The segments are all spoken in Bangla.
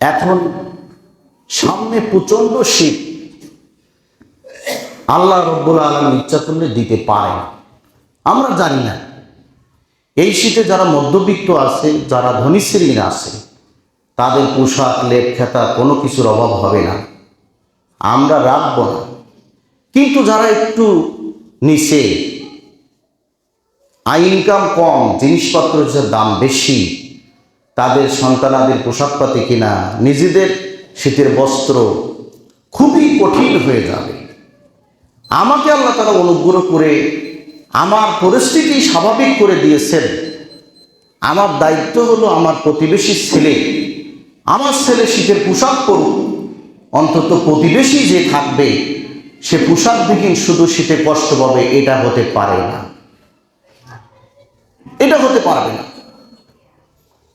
এখন সামনে প্রচন্ড শীত, আল্লাহ রব্বুল আলামিন ইচ্ছা করলে দিতে পারে, আমরা জানি না। এই শীতে যারা মধ্যবিত্ত আছে, যারা ধনী শ্রেণীর আছে, তাদের পোশাক লেপ খেতা কোনো কিছুর অভাব হবে না, আমরা রাখবো না। কিন্তু যারা একটু নিচে, আয় ইনকাম কম, জিনিসপত্রের দাম বেশি, তাদের সন্তানাদের পোশাকপাতি কিনা, নিজেদের শীতের বস্ত্র খুবই কঠিন হয়ে যাবে। আমাকে আল্লাহ তাআলা অনুগ্রহ করে আমার পরিস্থিতি স্বাভাবিক করে দিয়েছেন। আমার দায়িত্ব হলো আমার প্রতিবেশীর ছেলে, আমার ছেলে শীতের পোশাক পরুক, অন্তত প্রতিবেশী যে থাকবে সে পোশাক বিহীন শুধু শীতে কষ্ট পাবে, এটা হতে পারে না, এটা হতে পারবে না।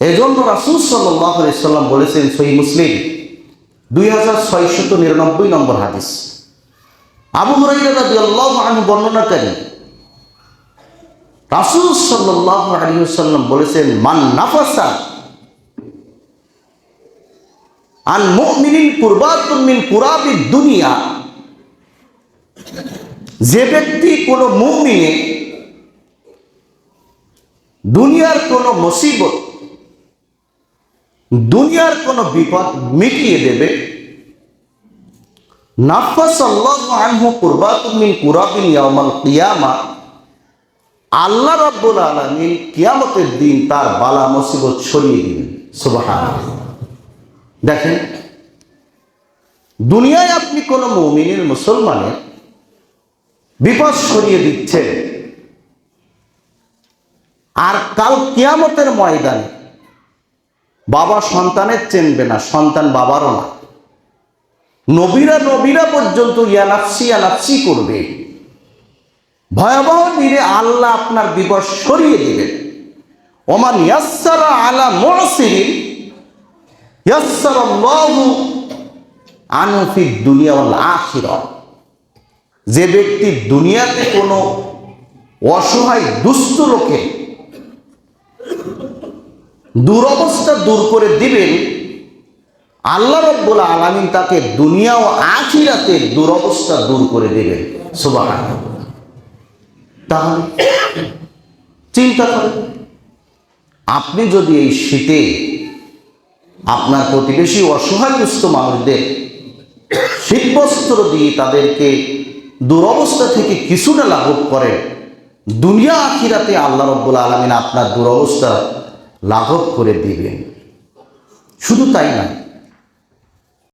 এজন্য রাসূল সাল্লাল্লাহু আলাইহি সাল্লাম বলেছেন, সহিহ মুসলিম 2699 নম্বর হাদিস, আবু হুরায়রা রাদিয়াল্লাহু আনহু বর্ণনা করেন, রাসূল সাল্লাল্লাহু আলাইহি ওয়াসাল্লাম বলেছেন, মান নাফাসা আন মুমিনিন কুরবাতুন মিন কুরাবিদ দুনিয়া, যে ব্যক্তি কোন মুমিনে দুনিয়ার কোন মুসিবত, দুনিয়ার কোন বিপদ মিটিয়ে দেবে, নাফাসাল্লাহু আনহু কুরবাতুন মিন কুরাবিন ইয়াউমাল কিয়ামা, আল্লাহ রাব্বুল আলামিন কিয়ামতের দিন তার বালা মুসিবত সরিয়ে দিবেন। সুবহানাল্লাহ। দেখেন, দুনিয়ায় আপনি কোন মুমিনের, মুসলমানের বিপদ সরিয়ে দিচ্ছেন, আর কাল কিয়ামতের ময়দানে বাবা সন্তানের চেনবে না, সন্তান বাবারও না, নবীরা পর্যন্ত ইয়া নাফসি করবে। ভয়াবহ দিনে আল্লাহ আপনার বিপদ সরিয়ে দিবেন। ওমান ইয়াসসারা আলা মুসিরিন ইয়াসসারাল্লাহু আনহু ফিদ দুনিয়া ওয়াল আখিরাহ, যে ব্যক্তি দুনিয়াতে কোনো অসহায় দুস্থ লোকে দুরবস্থা দূর করে দিবেন, আল্লাহ রাব্বুল আলামিন তাকে দুনিয়া ও আখিরাতে দুরবস্থা দূর করে দিবেন। সুবহানাল্লাহ। তাহলে চিন্তা করেন, আপনি যদি এই শীতে আপনার প্রতিবেশী অসহায় দুস্থ মানুষদের শীতবস্ত্র দিয়ে তাদেরকে দুরবস্থা থেকে কিছুটা লাঘব করেন, দুনিয়া আখিরাতে আল্লাহ রাব্বুল আলামিন আপনার দুরবস্থা লাঘব করে দিবেন। শুধু তাই না,